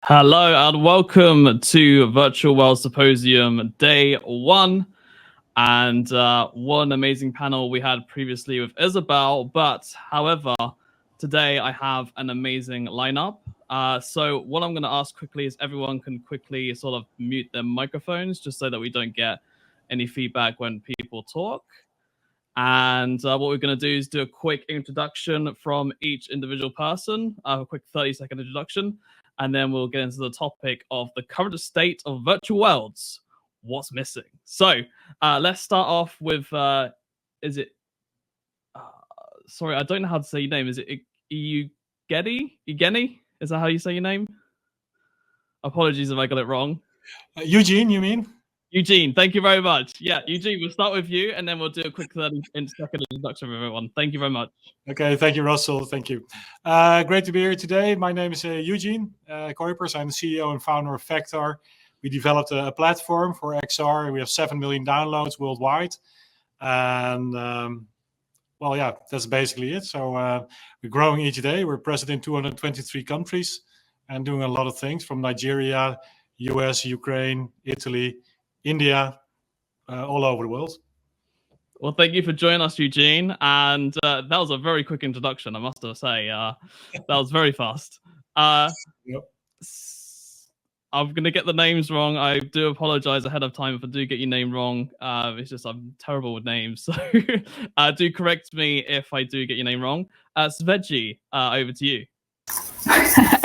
Hello and welcome to Virtual World Symposium Day 1. And what an amazing panel we had previously with Isabel. But however, today I have an amazing lineup. So what I'm going to ask quickly is everyone can quickly sort of mute their microphones just so that we don't get any feedback when people talk. And what we're going to do is do a quick introduction from each individual person, a quick 30-second introduction, and then we'll get into the topic of the current state of virtual worlds. What's missing? So let's start off with, is it, sorry, I don't know how to say your name. Is it Evgeny? Is that how you say your name? Apologies if I got it wrong. Eugene, you mean? Eugene, thank you very much. Yeah, Eugene, we'll start with you, and then we'll do a quick 30-second introduction of everyone. Thank you very much. Okay, thank you, Russell. Thank you. Great to be here today. My name is Eugene Kuipers. I'm the CEO and founder of Vector. We developed a platform for XR. We have 7 million downloads worldwide. And, well, yeah, that's basically it. So we're growing each day. We're present in 223 countries and doing a lot of things from Nigeria, US, Ukraine, Italy, India, all over the world. Well, thank you for joining us, Eugene. And that was a very quick introduction, I must say. That was very fast. Yep. I'm going to get the names wrong. I do apologize ahead of time if I do get your name wrong. It's just I'm terrible with names. So do correct me if I do get your name wrong. Sveji, over to you.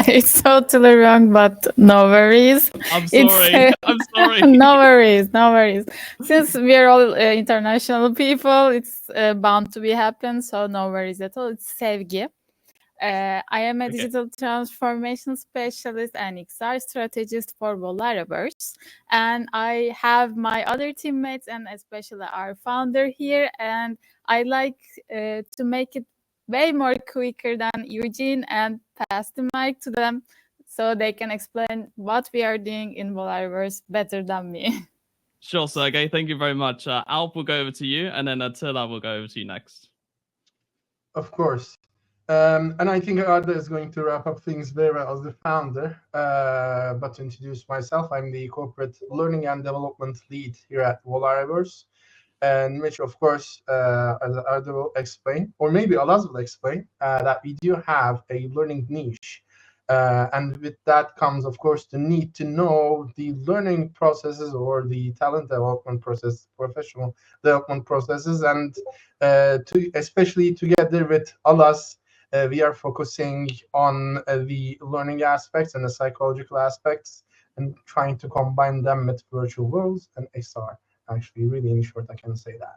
It's totally wrong, but no worries. I'm sorry. I'm sorry. No worries. Since we're all international people, it's bound to be happen. So no worries at all. It's Sevgi. I am a digital transformation specialist and XR strategist for Moderator. And I have my other teammates and especially our founder here. And I like to make it way more quicker than Eugene and pass the mic to them so they can explain what we are doing in Moderator better than me. Sure, Sergey. Thank you very much. Alp will go over to you, and then Attila will go over to you next. Of course. And I think Arda is going to wrap up things very well as the founder. But to introduce myself, I'm the corporate learning and development lead here at Moderator. And which, of course, as Arda will explain, or maybe Alaz will explain, that we do have a learning niche. And with that comes, of course, the need to know the learning processes or the talent development process, professional development processes. And especially together with Alaz, we are focusing on the learning aspects and the psychological aspects and trying to combine them with virtual worlds and XR. Actually, really in short, I can say that.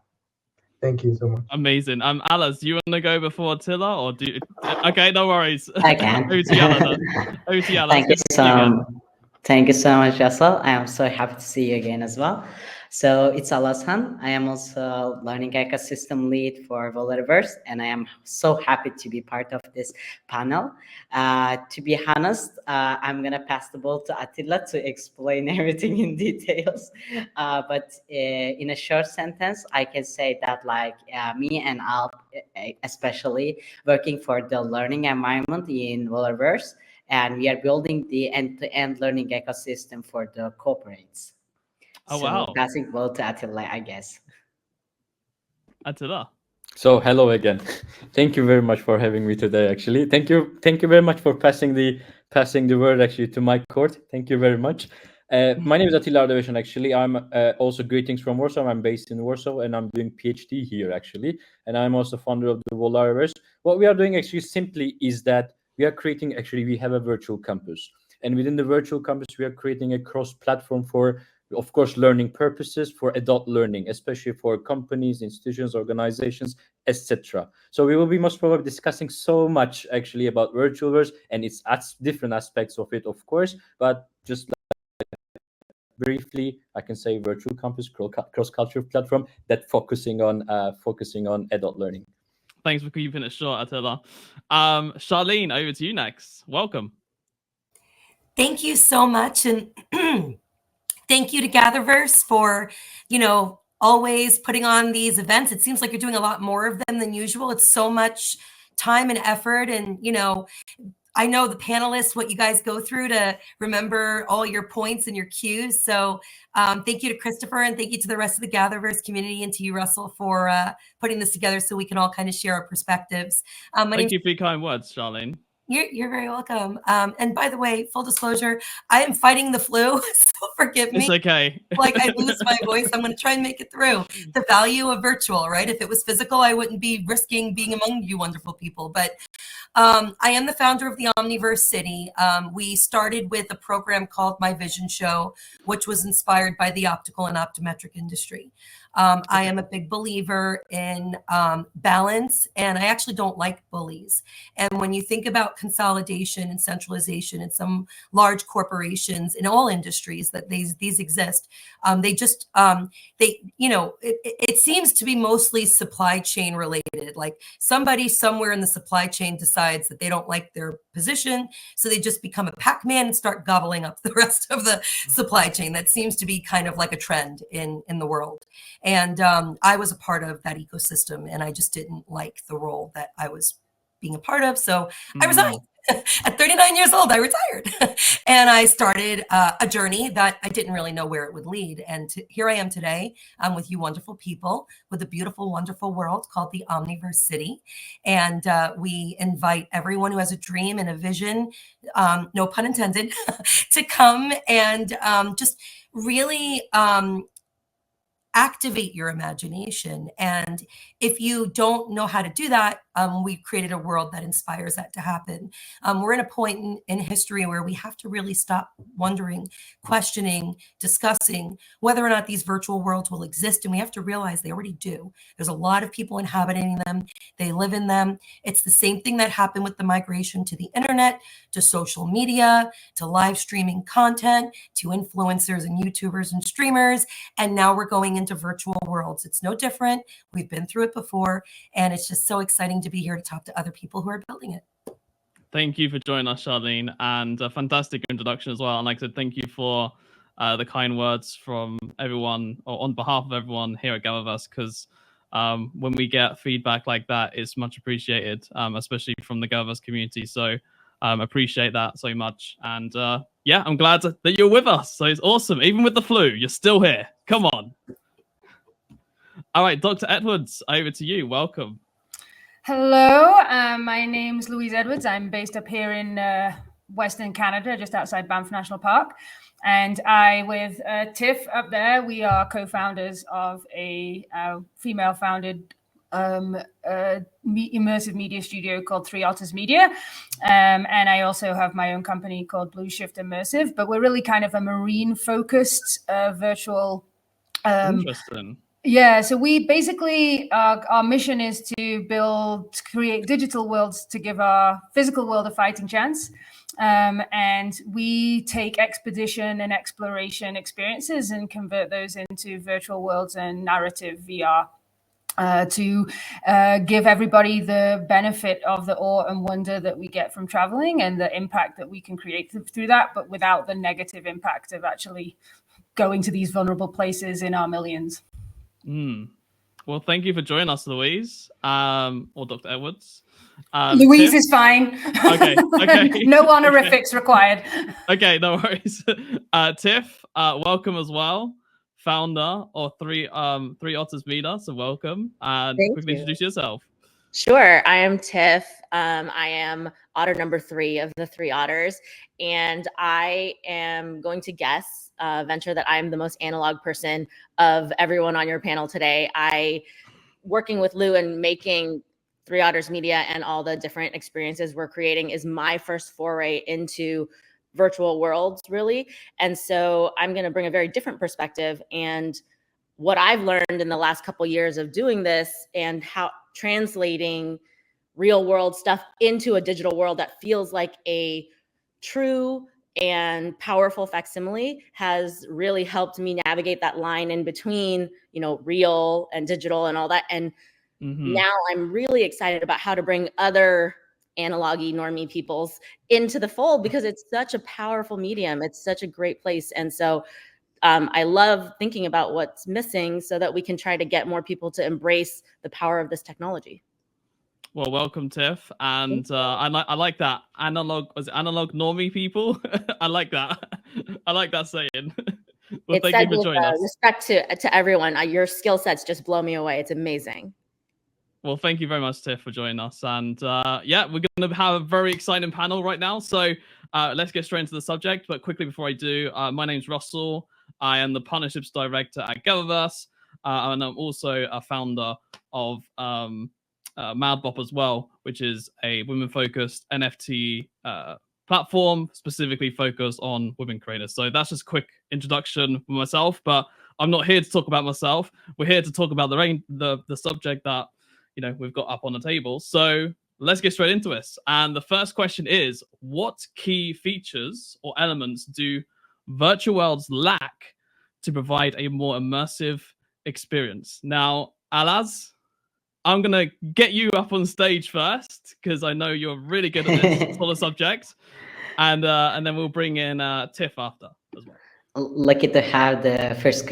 Thank you so much. Amazing. Alaz, do you want to go before Attila, or do you... Okay, no worries. I can. Over to you, Alaz. Thank you so much, Russell. I am so happy to see you again as well. So it's Alazhan. I am also learning ecosystem lead for GatherVerse, and I am so happy to be part of this panel. To be honest, I'm going to pass the ball to Attila to explain everything in details. But in a short sentence, I can say that me and Alp, especially working for the learning environment in GatherVerse, and we are building the end-to-end learning ecosystem for the corporates. Oh, wow. Passing ball to Attila, I guess. Attila. So hello again. Thank you very much for having me today. Actually, thank you very much for passing the word actually to my court. Thank you very much. My name is Attila Ardevesan. Actually, I'm also greetings from Warsaw. I'm based in Warsaw, and I'm doing PhD here actually, and I'm also founder of the Moderator. What we are doing actually simply is that we are creating, we have a virtual campus. And within the virtual campus, we are creating a cross-platform for, of course, learning purposes, for adult learning, especially for companies, institutions, organizations, etc. So we will be most probably discussing so much actually about virtual worlds and its different aspects of it, of course. But just briefly, I can say virtual campus, cross-cultural platform that focusing on adult learning. Thanks for keeping it short, Attila. Charlene, over to you next. Welcome. Thank you so much. And thank you to GatherVerse for, always putting on these events. It seems like you're doing a lot more of them than usual. It's so much time and effort. And, I know the panelists, what you guys go through to remember all your points and your cues. So thank you to Christopher, and thank you to the rest of the GatherVerse community, and to you, Russell, for putting this together so we can all kind of share our perspectives. Thank you for your kind words, Charlene. You're very welcome. And by the way, full disclosure, I am fighting the flu, so forgive me. It's okay. Like I lose my voice, I'm going to try and make it through. The value of virtual, right? If it was physical, I wouldn't be risking being among you wonderful people. But I am the founder of the Omniverse City. We started with a program called My Vision Show, which was inspired by the optical and optometric industry. I am a big believer in balance, and I actually don't like bullies. And when you think about consolidation and centralization in some large corporations in all industries that these exist, it seems to be mostly supply chain related. Like somebody somewhere in the supply chain decides that they don't like their position, so they just become a Pac-Man and start gobbling up the rest of the supply chain. That seems to be kind of like a trend in the world. And I was a part of that ecosystem, and I just didn't like the role that I was being a part of. So I resigned. At 39 years old, I retired. And I started a journey that I didn't really know where it would lead. And here I am today with you wonderful people, with a beautiful, wonderful world called the Omniverse City. And we invite everyone who has a dream and a vision, no pun intended, to come and just really activate your imagination. And if you don't know how to do that, we've created a world that inspires that to happen. We're in a point in history where we have to really stop wondering, questioning, discussing whether or not these virtual worlds will exist. And we have to realize they already do. There's a lot of people inhabiting them. They live in them. It's the same thing that happened with the migration to the internet, to social media, to live streaming content, to influencers and YouTubers and streamers. And now we're going into virtual worlds. It's no different. We've been through it before. And it's just so exciting to be here to talk to other people who are building it. Thank you for joining us, Charlene, and a fantastic introduction as well. And like I said, thank you for the kind words from everyone, or on behalf of everyone here at GatherVerse, because when we get feedback like that, it's much appreciated, especially from the GatherVerse community. So appreciate that so much. And yeah, I'm glad that you're with us. So it's awesome. Even with the flu, you're still here. Come on. All right, Dr. Edwards, over to you. Welcome. Hello, my name's Louise Edwards. I'm based up here in Western Canada, just outside Banff National Park. And I, with Tiff up there, we are co-founders of a female-founded immersive media studio called Three Otters Media. And I also have my own company called Blue Shift Immersive, but we're really kind of a marine-focused virtual... Interesting. Yeah, so we basically, our mission is to create digital worlds to give our physical world a fighting chance. And we take expedition and exploration experiences and convert those into virtual worlds and narrative VR to give everybody the benefit of the awe and wonder that we get from traveling and the impact that we can create through that, but without the negative impact of actually going to these vulnerable places in our millions. Well, thank you for joining us, Louise, or Dr. Edwards. Louise Tiff? is fine. Okay. No honorifics required. Okay, no worries. Tiff, welcome as well, founder of Three Otters Media. So welcome, and quickly introduce yourself. Sure, I am Tiff. I am otter number 3 of the 3 otters, and I am going to venture that I'm the most analog person of everyone on your panel today. Working with Lou and making Three Otters Media and all the different experiences we're creating is my first foray into virtual worlds, really. And so I'm going to bring a very different perspective, and what I've learned in the last couple of years of doing this and how translating real world stuff into a digital world that feels like a true and powerful facsimile has really helped me navigate that line in between, real and digital and all that. And now I'm really excited about how to bring other analog-y normie peoples into the fold, because it's such a powerful medium. It's such a great place. And so I love thinking about what's missing so that we can try to get more people to embrace the power of this technology. Well, welcome, Tiff, and I like that analog normie people. I like that. I like that saying. Well, It's thank said you for with joining us. respect to everyone. Your skill sets just blow me away. It's amazing. Well, thank you very much, Tiff, for joining us. And yeah, we're going to have a very exciting panel right now. So let's get straight into the subject. But quickly before I do, my name's Russell. I am the Partnerships Director at GatherVerse. And I'm also a founder of Madbop as well, which is a women-focused NFT platform specifically focused on women creators. So that's just a quick introduction for myself. But I'm not here to talk about myself. We're here to talk about the subject that we've got up on the table. So let's get straight into this. And the first question is, what key features or elements do virtual worlds lack to provide a more immersive experience? Now, Alaz, I'm going to get you up on stage first, because I know you're really good at this sort of subject. And then we'll bring in Tiff after as well. Lucky to have the first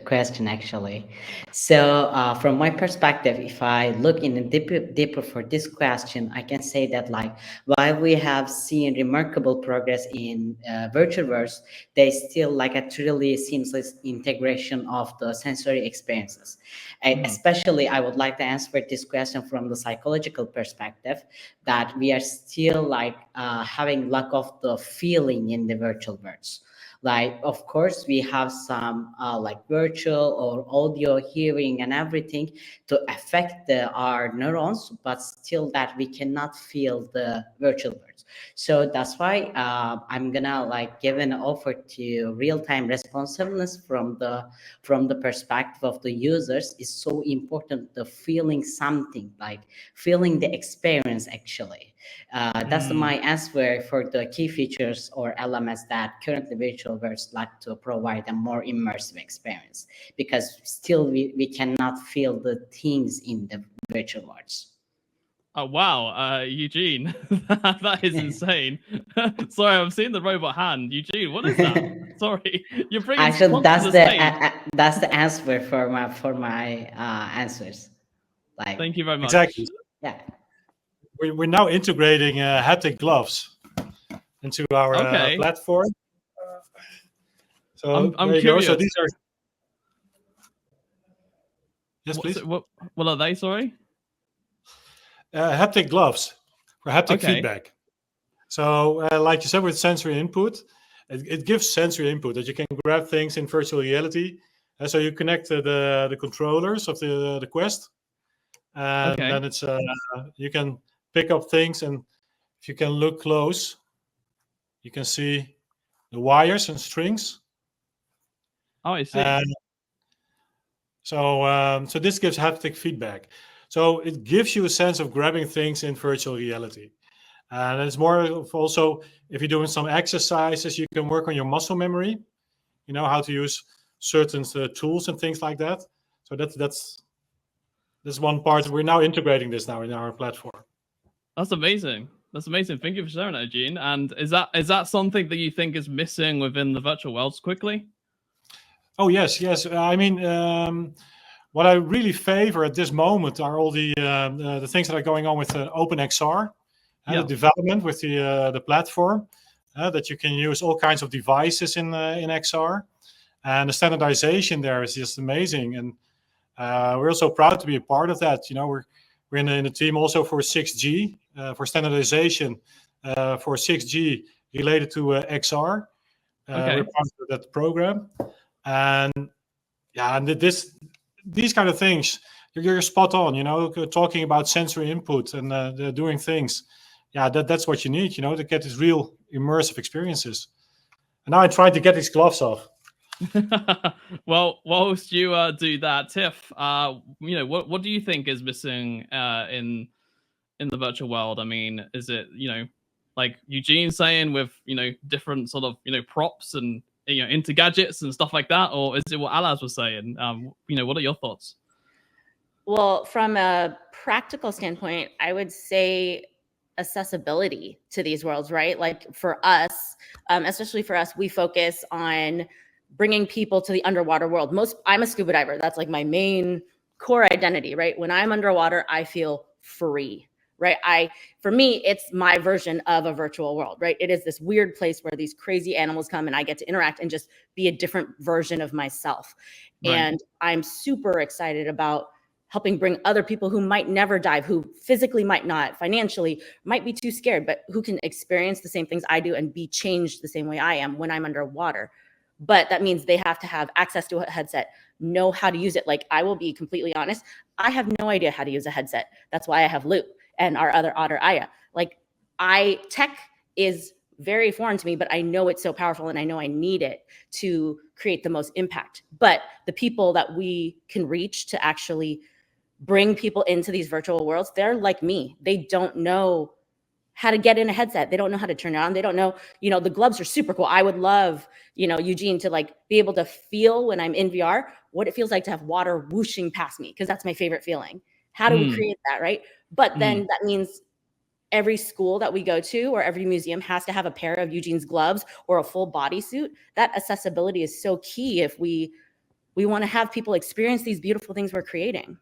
question, actually. So from my perspective, if I look in deeper for this question, I can say that while we have seen remarkable progress in VirtualVerse, they still like a truly seamless integration of the sensory experiences. Especially, I would like to answer this question from the psychological perspective, that we are still having lack of the feeling in the VirtualVerse. Of course, we have some virtual or audio hearing and everything to affect our neurons, but still that we cannot feel the virtual words. So that's why I'm gonna give an offer to real-time responsiveness from the perspective of the users is so important. The feeling something, feeling the experience actually. That's my answer for the key features or elements that currently VirtualVerse like to provide a more immersive experience, because still we cannot feel the things in the virtual worlds. Oh, wow, Eugene, that is insane. Sorry, I'm seeing the robot hand. Eugene, what is that? Sorry, you're bringing actually that's the answer for my answers. Thank you very much. Exactly. Yeah. We're now integrating haptic gloves into our platform. So I'm there you curious. go. So these are. Yes, please. What are they? Sorry. Haptic gloves for haptic feedback. So, like you said, with sensory input, it gives sensory input that you can grab things in virtual reality. So you connect the controllers of the Quest, and then it's you can pick up things, and if you can look close, you can see the wires and strings. Oh, I see. So this gives haptic feedback. So it gives you a sense of grabbing things in virtual reality. And it's more of also, if you're doing some exercises, you can work on your muscle memory, how to use certain tools and things like that. So that's one part. We're now integrating this now in our platform. That's amazing. That's amazing. Thank you for sharing that, Gene. And is that something that you think is missing within the virtual worlds quickly? Oh, yes. I mean, what I really favor at this moment are all the things that are going on with OpenXR, the development with the platform, that you can use all kinds of devices in XR, and the standardization there is just amazing. And we're also proud to be a part of that. We're in a team also for 6G, for standardization for 6G related to XR. We're part of that program. And these kind of things, you're spot on, talking about sensory input and doing things. Yeah, that's what you need, to get these real immersive experiences. And now I tried to get these gloves off. Well, whilst you do that, Tiff, what do you think is missing in the virtual world? I mean, is it like Eugene saying with different sort of props and into gadgets and stuff like that, or is it what Alaz was saying? What are your thoughts? Well, from a practical standpoint, I would say accessibility to these worlds, right? Like for us, especially for us, we focus on bringing people to the underwater world. I'm a scuba diver. That's like my main core identity, right? When I'm underwater, I feel free. right? For me, it's my version of a virtual world, right? It is this weird place where these crazy animals come and I get to interact and just be a different version of myself. Right. And I'm super excited about helping bring other people who might never dive, who physically might not, financially might be too scared, but who can experience the same things I do and be changed the same way I am when I'm underwater. But that means they have to have access to a headset, know how to use it. Like, I will be completely honest, I have no idea how to use a headset. That's why I have Loop and our other otter, Aya. Like, tech is very foreign to me, but I know it's so powerful and I know I need it to create the most impact. But the people that we can reach to actually bring people into these virtual worlds, they're like me. They don't know how to get in a headset. They don't know how to turn it on. They don't know, the gloves are super cool. I would love, Eugene, to like be able to feel when I'm in VR, what it feels like to have water whooshing past me, because that's my favorite feeling. How do we create that, right? But then that means every school that we go to or every museum has to have a pair of Eugene's gloves or a full bodysuit. That accessibility is so key if we want to have people experience these beautiful things we're creating.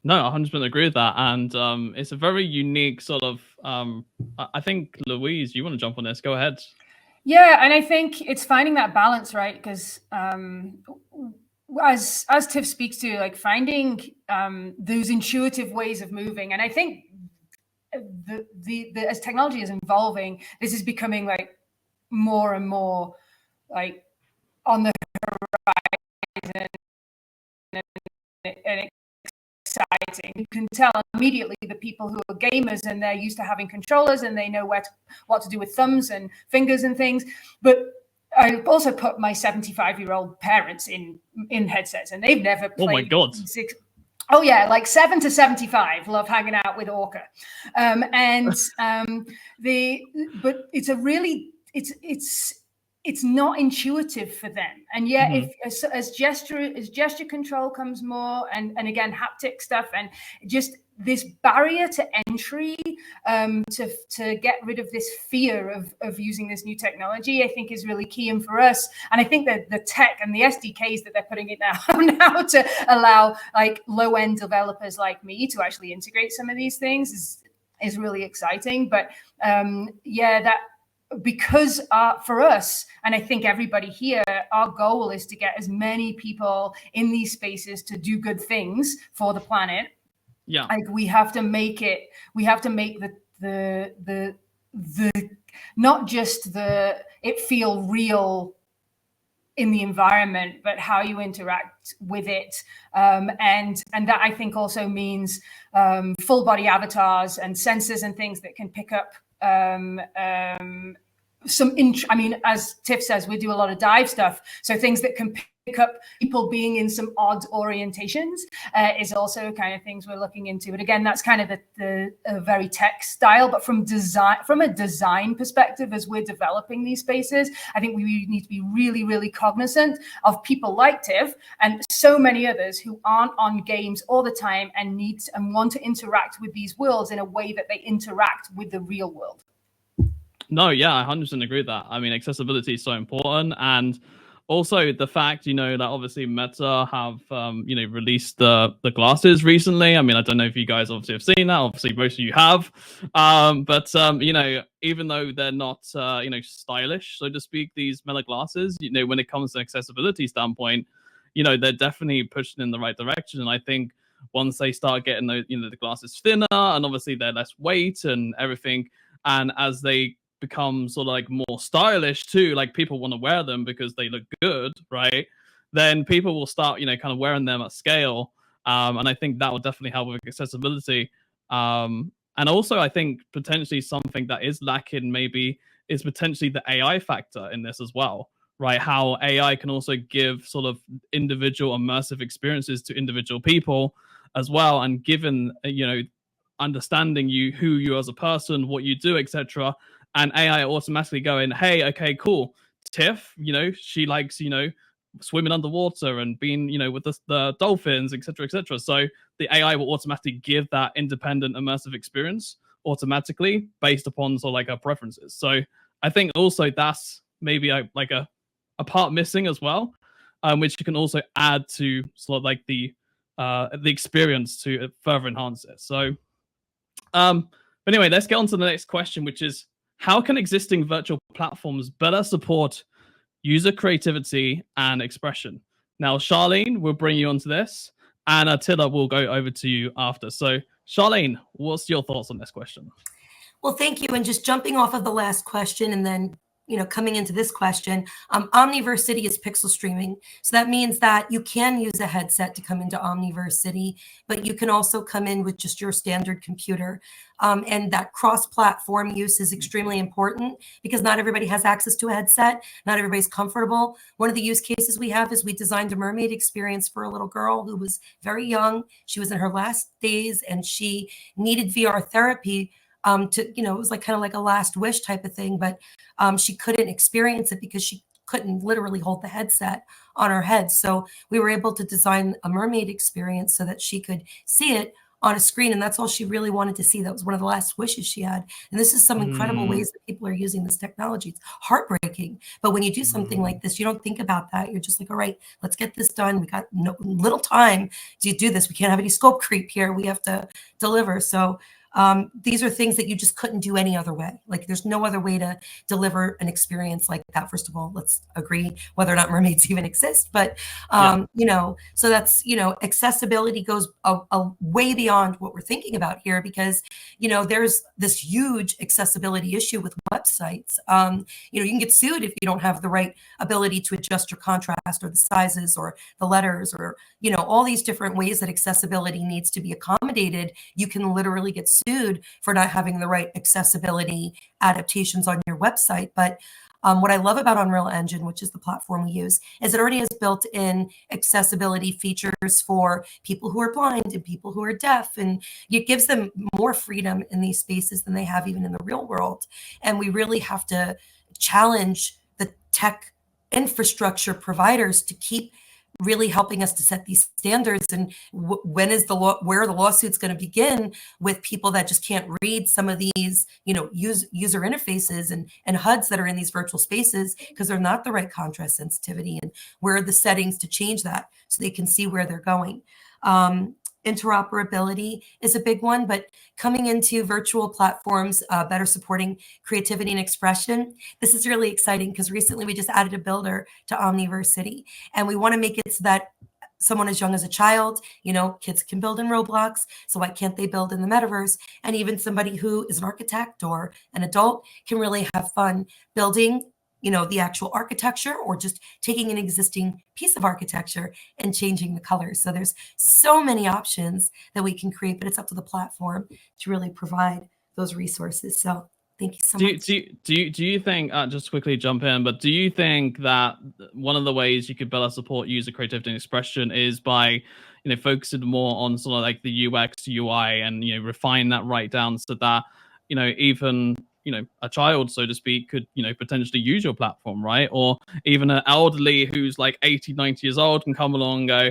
No, 100% agree with that. And it's a very unique sort of, I think, Louise, you want to jump on this? Go ahead. Yeah, and I think it's finding that balance, right? Because as Tiff speaks to, like finding those intuitive ways of moving. And I think the as technology is evolving, this is becoming like more and more like on the horizon and exciting. You can tell immediately the people who are gamers and they're used to having controllers and they know what to do with thumbs and fingers and things. But I also put my 75-year-old parents in headsets and they've never played. Oh my God. Oh yeah, like 7 to 75 love hanging out with Orca. But it's a really, it's not intuitive for them. And yet if as gesture control comes more and again, haptic stuff and just this barrier to entry to get rid of this fear of using this new technology, I think is really key. And for us, and I think that the tech and the SDKs that they're putting it now to allow like low-end developers like me to actually integrate some of these things is really exciting. But because for us, and I think everybody here, our goal is to get as many people in these spaces to do good things for the planet. Yeah, like we have to make the not just it feel real in the environment, but how you interact with it, and that I think also means full body avatars and sensors and things that can pick up as Tiff says, we do a lot of dive stuff, so things that can pick up people being in some odd orientations is also kind of things we're looking into. But again, that's kind of the very tech style. But from a design perspective, as we're developing these spaces, I think we need to be really, really cognizant of people like Tiff and so many others who aren't on games all the time and want to interact with these worlds in a way that they interact with the real world. No, yeah, I 100% agree with that. I mean, accessibility is so important. And also the fact, that obviously Meta have, released the glasses recently. I mean, I don't know if you guys obviously have seen that. Obviously, most of you have. But even though they're not, stylish, so to speak, these Meta glasses, when it comes to accessibility standpoint, they're definitely pushing in the right direction. And I think once they start getting the glasses thinner and obviously they're less weight and everything, and as they become sort of like more stylish too, like people want to wear them because they look good, right? Then people will start, kind of wearing them at scale. And I think that will definitely help with accessibility. And also I think potentially something that is lacking maybe is potentially the AI factor in this as well, right? How AI can also give sort of individual immersive experiences to individual people as well. And given, understanding who you as a person, what you do, etc., and AI automatically going, hey, okay, cool. Tiff, she likes, swimming underwater and being, with the dolphins, etc., etc. So the AI will automatically give that independent immersive experience automatically based upon sort of like our preferences. So I think also that's maybe a part missing as well, which you can also add to sort of like the experience to further enhance it. So But anyway, let's get on to the next question, which is, how can existing virtual platforms better support user creativity and expression? Now, Charlene, we'll bring you onto this, and Attila will go over to you after. So, Charlene, what's your thoughts on this question? Well, thank you. And just jumping off of the last question and then, coming into this question, Omniverse City is pixel streaming. So that means that you can use a headset to come into Omniverse City, but you can also come in with just your standard computer. And that cross-platform use is extremely important because not everybody has access to a headset. Not everybody's comfortable. One of the use cases we have is we designed a mermaid experience for a little girl who was very young. She was in her last days and she needed VR therapy it was like kind of like a last wish type of thing, but she couldn't experience it because she couldn't literally hold the headset on her head. So we were able to design a mermaid experience so that she could see it on a screen. And that's all she really wanted to see. That was one of the last wishes she had. And this is some incredible ways that people are using this technology. It's heartbreaking. But when you do something like this, you don't think about that. You're just like, all right, let's get this done. We got little time to do this. We can't have any scope creep here. We have to deliver. So these are things that you just couldn't do any other way. Like there's no other way to deliver an experience like that. First of all, let's agree whether or not mermaids even exist. But, so that's, accessibility goes a way beyond what we're thinking about here because, there's this huge accessibility issue with websites. You can get sued if you don't have the right ability to adjust your contrast or the sizes or the letters or, all these different ways that accessibility needs to be accommodated. You can literally get sued for not having the right accessibility adaptations on your website. But what I love about Unreal Engine, which is the platform we use, is it already has built-in accessibility features for people who are blind and people who are deaf. And it gives them more freedom in these spaces than they have even in the real world. And we really have to challenge the tech infrastructure providers to keep really helping us to set these standards. And when is where are the lawsuits going to begin with people that just can't read some of these, user interfaces and HUDs that are in these virtual spaces because they're not the right contrast sensitivity, and where are the settings to change that so they can see where they're going. Interoperability is a big one, but coming into virtual platforms, better supporting creativity and expression. This is really exciting because recently we just added a builder to Omniverse City, and we want to make it so that someone as young as a child, kids can build in Roblox, so why can't they build in the metaverse? And even somebody who is an architect or an adult can really have fun building the actual architecture or just taking an existing piece of architecture and changing the colors. So there's so many options that we can create, but it's up to the platform to really provide those resources. So thank you so much. Do you think, just quickly jump in, but do you think that one of the ways you could better support user creativity and expression is by, focusing more on sort of like the UX, UI and, refine that right down so that, even a child, so to speak, could, potentially use your platform, right? Or even an elderly who's like 80, 90 years old can come along and go,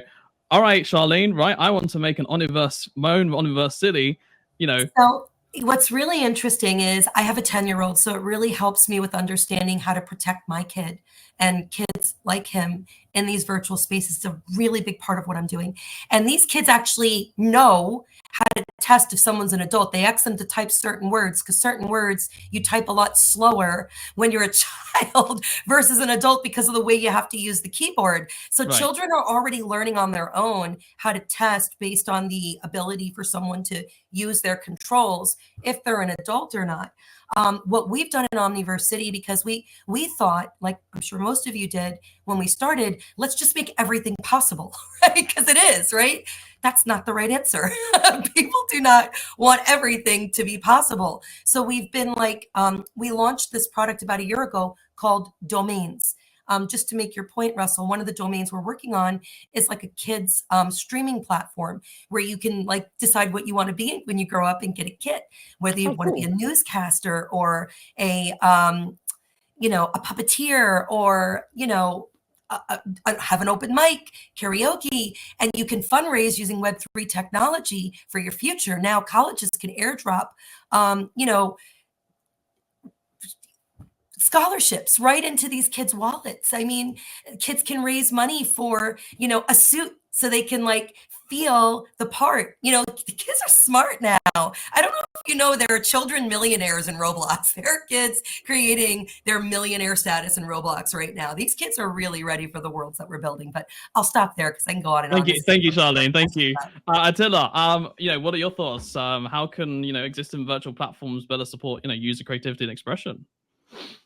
all right, Charlene, right, I want to make my own Omniverse City, So what's really interesting is I have a 10-year-old, so it really helps me with understanding how to protect my kid and kids like him in these virtual spaces. It's a really big part of what I'm doing. And these kids actually know how to test if someone's an adult. They ask them to type certain words because certain words you type a lot slower when you're a child versus an adult because of the way you have to use the keyboard. So Right. Children are already learning on their own how to test based on the ability for someone to use their controls if they're an adult or not. What we've done in Omniverse City, because we thought, like I'm sure most of you did when we started, let's just make everything possible, right? Because it is, right? That's not the right answer. People do not want everything to be possible. So we've been like, we launched this product about a year ago called Domains. Just to make your point, Russell, one of the domains we're working on is like a kids streaming platform where you can like decide what you want to be when you grow up and get a kit, whether you want to be a newscaster or a puppeteer or, have an open mic, karaoke, and you can fundraise using Web3 technology for your future. Now colleges can airdrop, scholarships right into these kids' wallets. I mean, kids can raise money for, a suit so they can like feel the part. You know, the kids are smart now. I don't know if you know, there are children millionaires in Roblox. There are kids creating their millionaire status in Roblox right now. These kids are really ready for the worlds that we're building. But I'll stop there because I can go on and on. Thank you, Charlene. Thank you, Attila. You know, what are your thoughts? How can existing virtual platforms better support user creativity and expression?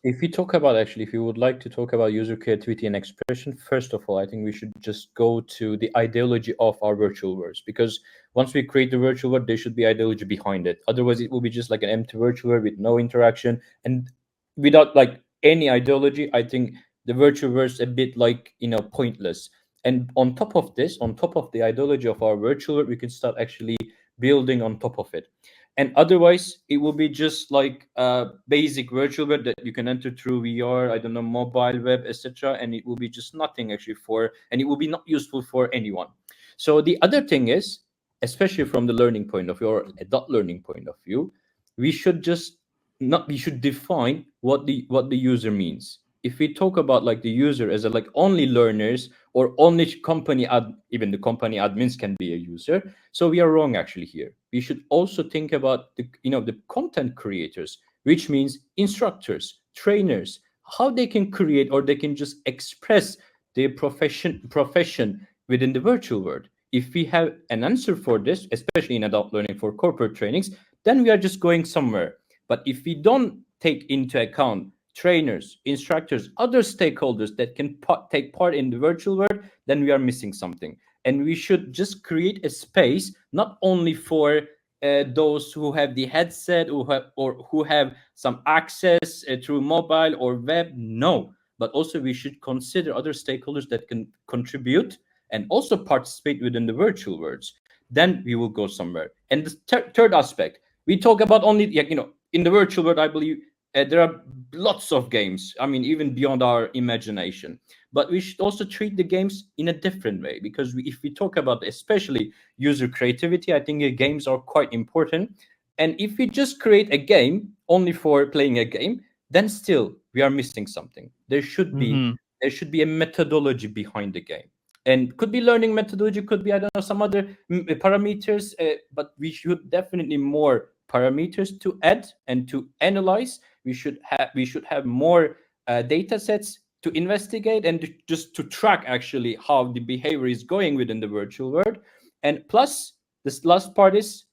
If we talk about, actually, if you would like to talk about user creativity and expression, first of all, I think we should just go to the ideology of our virtual worlds, because once we create the virtual world, there should be ideology behind it. Otherwise, it will be just like an empty virtual world with no interaction and without like any ideology. I think the virtual world is a bit like pointless. And on top of this, on top of the ideology of our virtual world, we can start actually building on top of it. And otherwise, it will be just like a basic virtual web that you can enter through VR, I don't know, mobile web, etc. And it will be just nothing actually and it will be not useful for anyone. So the other thing is, especially from the learning point of view or adult learning point of view, we should define what the user means. If we talk about like the user as a like only learners or only even the company admins can be a user, so we are wrong actually here. We should also think about the content creators, which means instructors, trainers, how they can create or they can just express their profession within the virtual world. If we have an answer for this, especially in adult learning for corporate trainings, then we are just going somewhere. But if we don't take into account trainers, instructors, other stakeholders that can take part in the virtual world, then we are missing something. And we should just create a space not only for those who have the headset or who have some access through mobile or web. No, but also we should consider other stakeholders that can contribute and also participate within the virtual worlds. Then we will go somewhere. And the third aspect, we talk about only in the virtual world, I believe there are lots of games. I mean, even beyond our imagination. But we should also treat the games in a different way, because if we talk about especially user creativity, I think games are quite important. And if we just create a game only for playing a game, then still we are missing something. There should be a methodology behind the game. And could be learning methodology, could be, I don't know, some other parameters, but we should definitely more parameters to add and to analyze. We should have more data sets to investigate and just to track actually how the behavior is going within the virtual world. And plus, this last part is,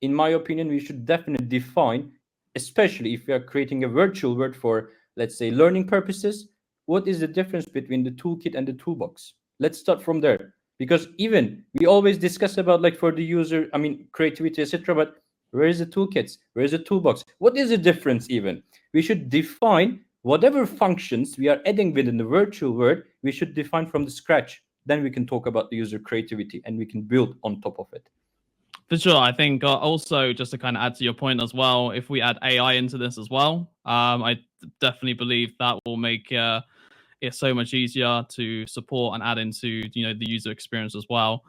in my opinion, we should definitely define, especially if we are creating a virtual world for, let's say, learning purposes, what is the difference between the toolkit and the toolbox? Let's start from there, because even we always discuss about like for the user, I mean, creativity, etc. But where is the toolkits? Where is the toolbox? What is the difference even? We should define whatever functions we are adding within the virtual world, we should define from the scratch. Then we can talk about the user creativity and we can build on top of it. For sure. I think also, just to kind of add to your point as well, if we add AI into this as well, I definitely believe that will make it's so much easier to support and add into the user experience as well,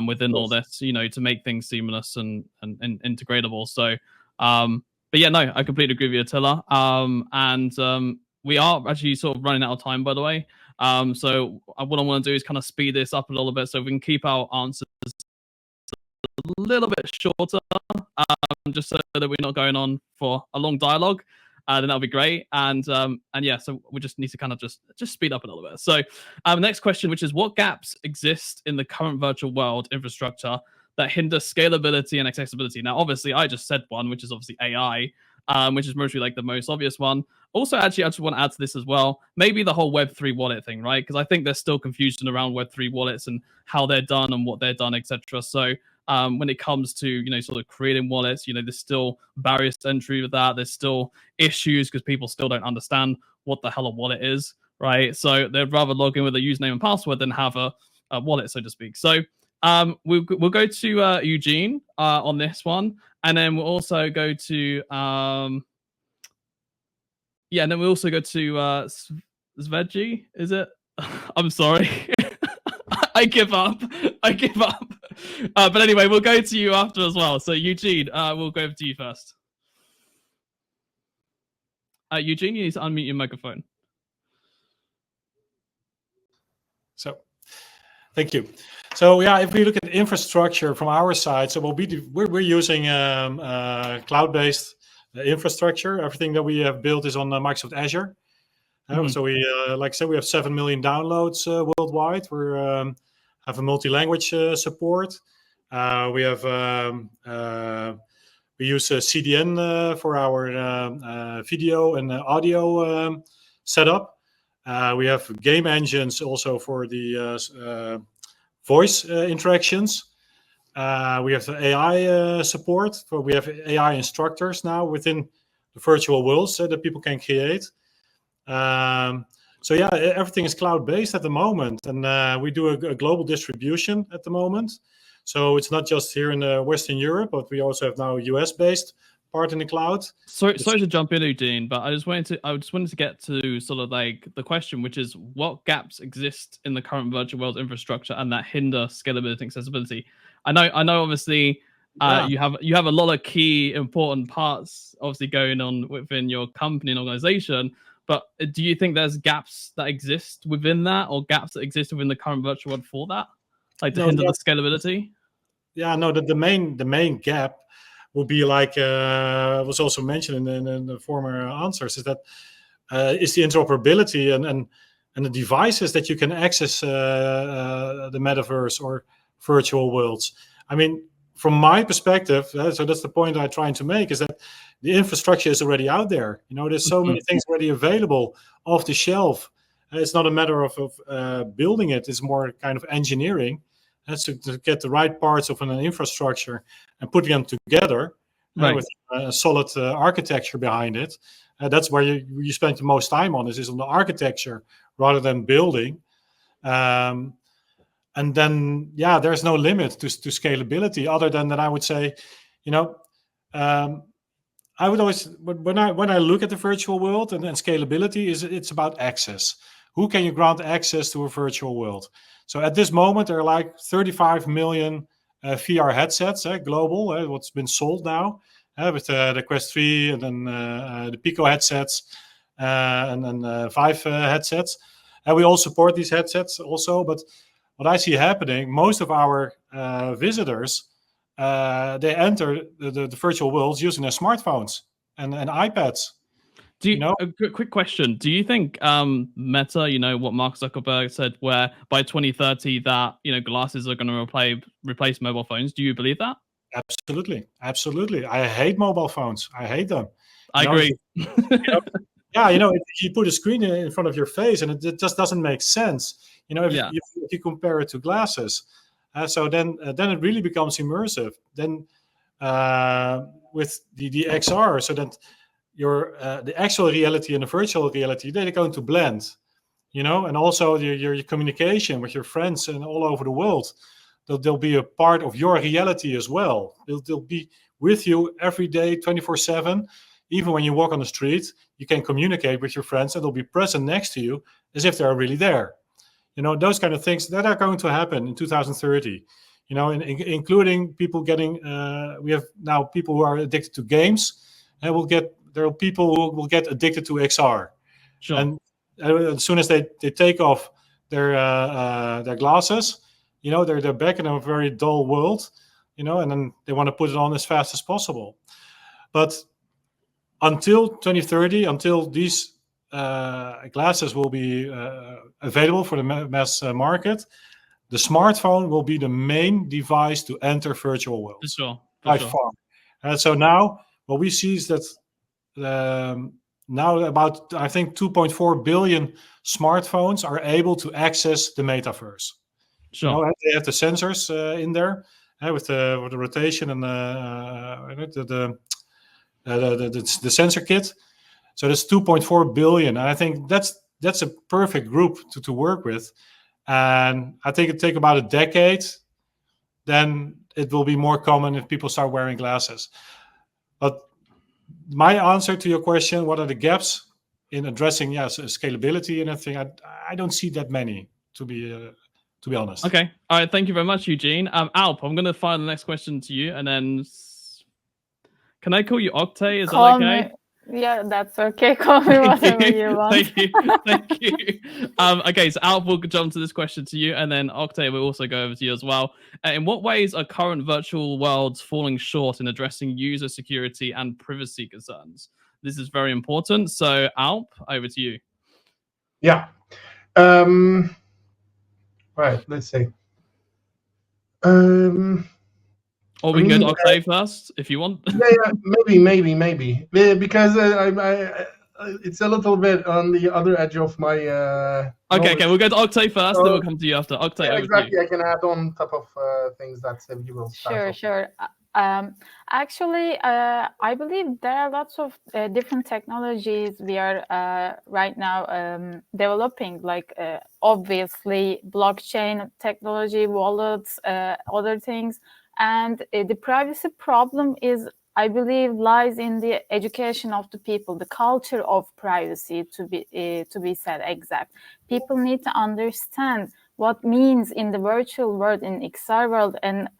within all this, to make things seamless and integratable. So but yeah, no, I completely agree with you, Attila. And we are actually sort of running out of time, by the way. So what I want to do is kind of speed this up a little bit so we can keep our answers a little bit shorter, just so that we're not going on for a long dialogue. Then that'll be great. And yeah, so we just need to kind of just speed up a little bit. So next question, which is, what gaps exist in the current virtual world infrastructure that hinder scalability and accessibility? Now, obviously, I just said one, which is obviously AI, which is mostly like the most obvious one. Also, actually, I just want to add to this as well, maybe the whole Web3 wallet thing, right? Because I think there's still confusion around Web3 wallets and how they're done and what they're done, etc. So when it comes to sort of creating wallets, there's still barriers to entry with that. There's still issues because people still don't understand what the hell a wallet is, right? So they'd rather log in with a username and password than have a wallet, so to speak. So we'll go to Eugene on this one, and then we'll also go to and then we'll also go to Svedji. Is it? I'm sorry. I give up. But anyway, we'll go to you after as well. So Eugene, we'll go over to you first. Eugene, you need to unmute your microphone. So, thank you. So yeah, if we look at infrastructure from our side, so we're using cloud-based infrastructure. Everything that we have built is on Microsoft Azure. So we, like I said, we have 7 million downloads worldwide. We have a multi-language support. We have we use CDN for our video and audio setup. We have game engines also for the voice interactions. We have the AI support. We have AI instructors now within the virtual worlds that people can create. So yeah, everything is cloud-based at the moment, and we do a global distribution at the moment. So it's not just here in Western Europe, but we also have now a US-based part in the cloud. Sorry to jump in, Eugene, but I just wanted to get to sort of like the question, which is what gaps exist in the current virtual world infrastructure and that hinder scalability and accessibility. I know obviously you have a lot of key important parts obviously going on within your company and organization, but do you think there's gaps that exist within that, or gaps that exist within the current virtual world for that, like to hinder the scalability? Yeah, no, the main gap will be like was also mentioned in the former answers, is that is the interoperability and the devices that you can access the metaverse or virtual worlds. I mean, from my perspective, so that's the point I'm trying to make, is that the infrastructure is already out there. You know, there's so many things already available off the shelf. It's not a matter of building it. It's more kind of engineering. That's to get the right parts of an infrastructure and put them together with a solid architecture behind it. That's where you spend the most time on, is on the architecture rather than building. And then, yeah, there's no limit to scalability other than that. I would say, you know, I would always, when I look at the virtual world and scalability, it's about access. Who can you grant access to a virtual world? So at this moment, there are like 35 million VR headsets, global, what's been sold now, with the Quest 3 and then the Pico headsets and then Vive headsets. And we all support these headsets also. But what I see happening, most of our visitors, they enter the virtual worlds using their smartphones and iPads. A quick question. Do you think Meta, what Mark Zuckerberg said, where by 2030 that, glasses are going to replace mobile phones? Do you believe that? Absolutely. I hate mobile phones. I hate them. I agree. If you put a screen in front of your face and it just doesn't make sense. If you compare it to glasses. So then it really becomes immersive. Then with the XR, so that the actual reality and the virtual reality, they're going to blend, and also your communication with your friends and all over the world, they'll be a part of your reality as well. They'll be with you every day, 24/7. Even when you walk on the street, you can communicate with your friends and they'll be present next to you as if they're really there. Those kind of things that are going to happen in 2030, including people getting, we have now people who are addicted to games, and there are people who will get addicted to XR. Sure. And as soon as they take off their glasses, they're back in a very dull world, and then they want to put it on as fast as possible. But until 2030, until these glasses will be available for the mass market, the smartphone will be the main device to enter virtual worlds. For sure. By far. So now what we see is that now about, I think, 2.4 billion smartphones are able to access the metaverse. Sure. They have the sensors in there with the rotation and the sensor kit. So that's 2.4 billion. And I think that's a perfect group to work with. And I think it take about a decade, then it will be more common if people start wearing glasses. But my answer to your question, what are the gaps in addressing scalability and everything? I don't see that many, to be honest. Okay. All right. Thank you very much, Eugene. Alp, I'm going to fire the next question to you, and then can I call you Octay? Is that okay? Yeah, that's okay. Call me whatever you want. Thank you. Thank you. Okay, so Alp will jump to this question to you, and then Octave will also go over to you as well. In what ways are current virtual worlds falling short in addressing user security and privacy concerns? This is very important. So, Alp, over to you. Yeah. Right. Let's see. Or we can go to Octave first, if you want. Yeah, maybe. Because it's a little bit on the other edge of my. Okay, we'll go to Octave first, then we'll come to you after. Octave, yeah, over exactly. to you. I can add on top of things that you will start. Sure. Actually, I believe there are lots of different technologies we are right now developing, like obviously blockchain technology, wallets, other things. And the privacy problem is, I believe, lies in the education of the people, the culture of privacy, to be said exact. People need to understand what means in the virtual world, in XR world, and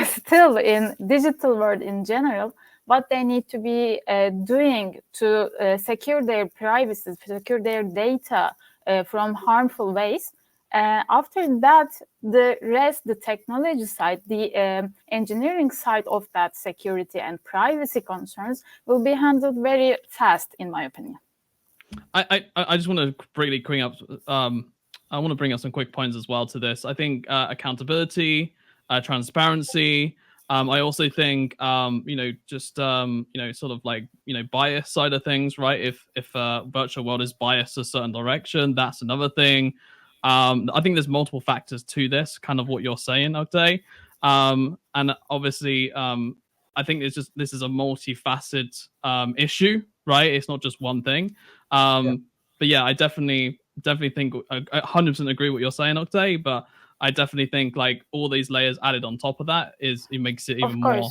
still in digital world in general, what they need to be doing to secure their privacy, secure their data from harmful ways. After that, the rest, the technology side, the engineering side of that security and privacy concerns will be handled very fast, in my opinion. I just want to briefly bring up. I want to bring up some quick points as well to this. I think accountability, transparency. I also think just sort of like bias side of things, right? If virtual world is biased a certain direction, that's another thing. I think there's multiple factors to this, kind of what you're saying, Octave. And obviously, I think this is a multifaceted issue, right? It's not just one thing. But yeah, I definitely think I 100% agree what you're saying, Octave. But I definitely think like all these layers added on top of that it makes it even more.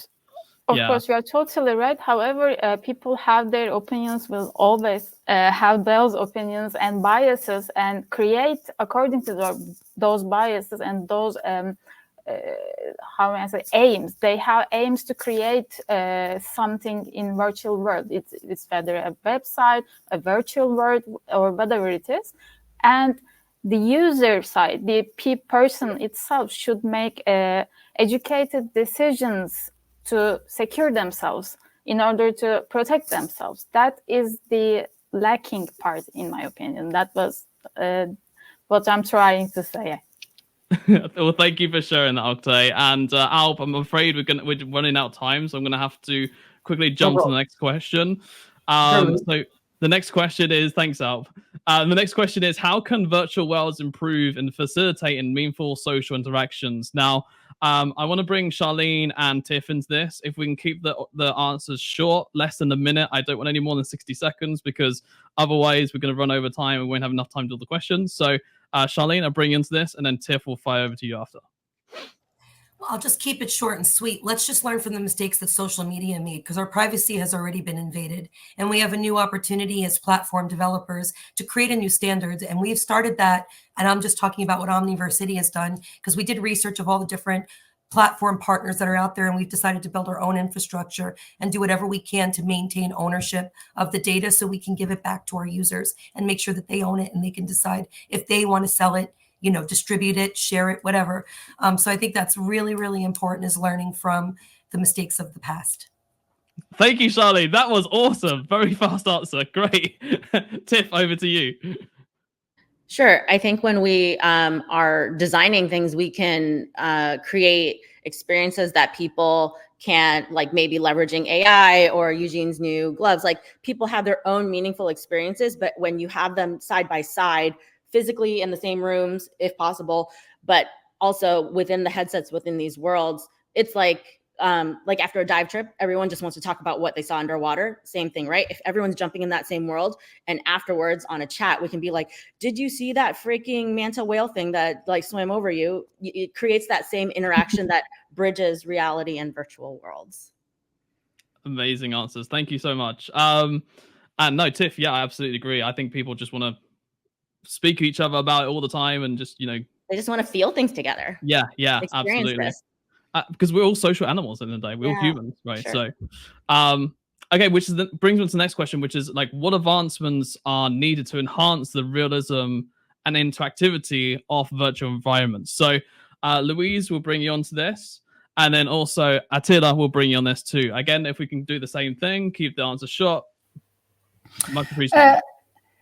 Of course, you are totally right. However, people have their opinions, will always have those opinions and biases, and create according to those biases and those how may I say, aims. They have aims to create something in virtual world. It's whether a website, a virtual world, or whatever it is, and the user side, the person itself, should make educated decisions to secure themselves in order to protect themselves. That is the lacking part, in my opinion. That was what I'm trying to say. Well, thank you for sharing that, Octave. And Alp, I'm afraid we're running out of time, so I'm going to have to quickly jump to the next question. So the next question is, thanks, Alp. The next question is, how can virtual worlds improve and facilitate meaningful social interactions? Now, I want to bring Charlene and Tiff into this. If we can keep the answers short, less than a minute. I don't want any more than 60 seconds, because otherwise we're going to run over time and we won't have enough time to do the questions. So Charlene, I'll bring you into this, and then Tiff will fire over to you after. Well, I'll just keep it short and sweet. Let's just learn from the mistakes that social media made, because our privacy has already been invaded. And we have a new opportunity as platform developers to create a new standard. And we've started that. And I'm just talking about what Omniversity has done, because we did research of all the different platform partners that are out there, and we've decided to build our own infrastructure and do whatever we can to maintain ownership of the data so we can give it back to our users and make sure that they own it and they can decide if they want to sell it, distribute it, share it, whatever. So I think that's really, really important, is learning from the mistakes of the past. Thank you, Charlene. That was awesome. Very fast answer. Great. Tiff, over to you. Sure. I think when we are designing things, we can create experiences that people can, like maybe leveraging AI or Eugene's new gloves. Like, people have their own meaningful experiences, but when you have them side by side, physically in the same rooms, if possible, but also within the headsets within these worlds, it's like after a dive trip, everyone just wants to talk about what they saw underwater. Same thing, right? If everyone's jumping in that same world, and afterwards on a chat, we can be like, did you see that freaking manta whale thing that like swam over you? It creates that same interaction that bridges reality and virtual worlds. Amazing answers. Thank you so much. And no, Tiff, yeah, I absolutely agree. I think people just want to speak to each other about it all the time, and just, they just want to feel things together. Yeah, absolutely. Because we're all social animals in the day. We're all humans, right? Sure. So Okay, which is brings me to the next question, which is like, what advancements are needed to enhance the realism and interactivity of virtual environments? So, Louise will bring you onto this, and then also Attila will bring you on this too. Again, if we can do the same thing, keep the answer short. Much appreciated.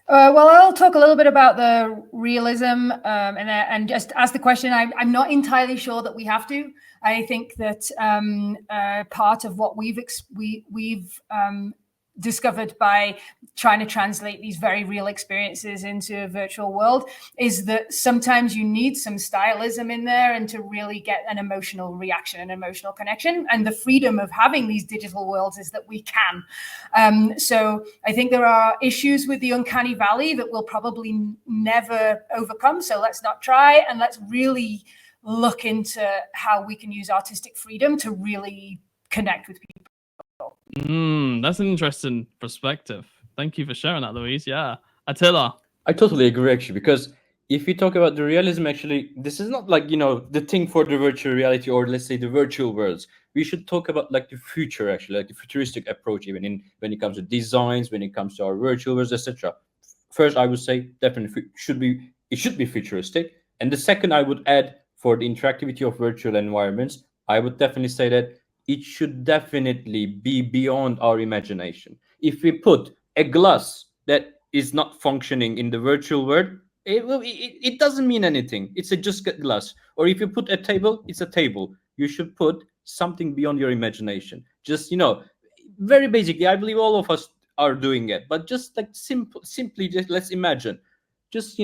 Well, I'll talk a little bit about the realism, and just ask the question. I'm not entirely sure that we have to. I think that part of what we've discovered by trying to translate these very real experiences into a virtual world is that sometimes you need some stylism in there and to really get an emotional reaction, an emotional connection. And the freedom of having these digital worlds is that we can. So I think there are issues with the uncanny valley that we'll probably never overcome. So let's not try, and let's really look into how we can use artistic freedom to really connect with people. That's an interesting perspective. Thank you for sharing that, Louise. Yeah. Attila. I totally agree, actually, because if we talk about the realism, actually, this is not like, the thing for the virtual reality, or let's say the virtual worlds. We should talk about like the future, actually, like the futuristic approach, even when it comes to designs, when it comes to our virtual worlds, etc. First, I would say definitely it should be futuristic. And the second, I would add, for the interactivity of virtual environments, I would definitely say that it should definitely be beyond our imagination. If we put a glass that is not functioning in the virtual world, it doesn't mean anything. It's just glass. Or if you put a table, it's a table. You should put something beyond your imagination. Just, very basically, I believe all of us are doing it. But just like simply, just let's imagine. Just,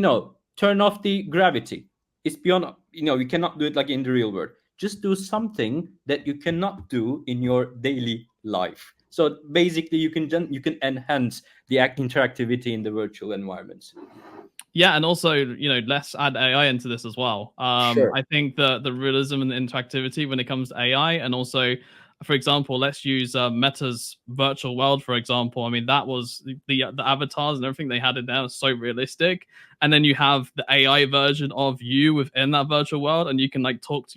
turn off the gravity. It's beyond, you cannot do it like in the real world. Just do something that you cannot do in your daily life. So basically, you can enhance the interactivity in the virtual environments. Yeah, and also, let's add AI into this as well. Sure. I think the realism and the interactivity when it comes to AI, and also, for example, let's use Meta's virtual world, for example. I mean, that was the avatars and everything they had in there was so realistic. And then you have the AI version of you within that virtual world, and you can like talk to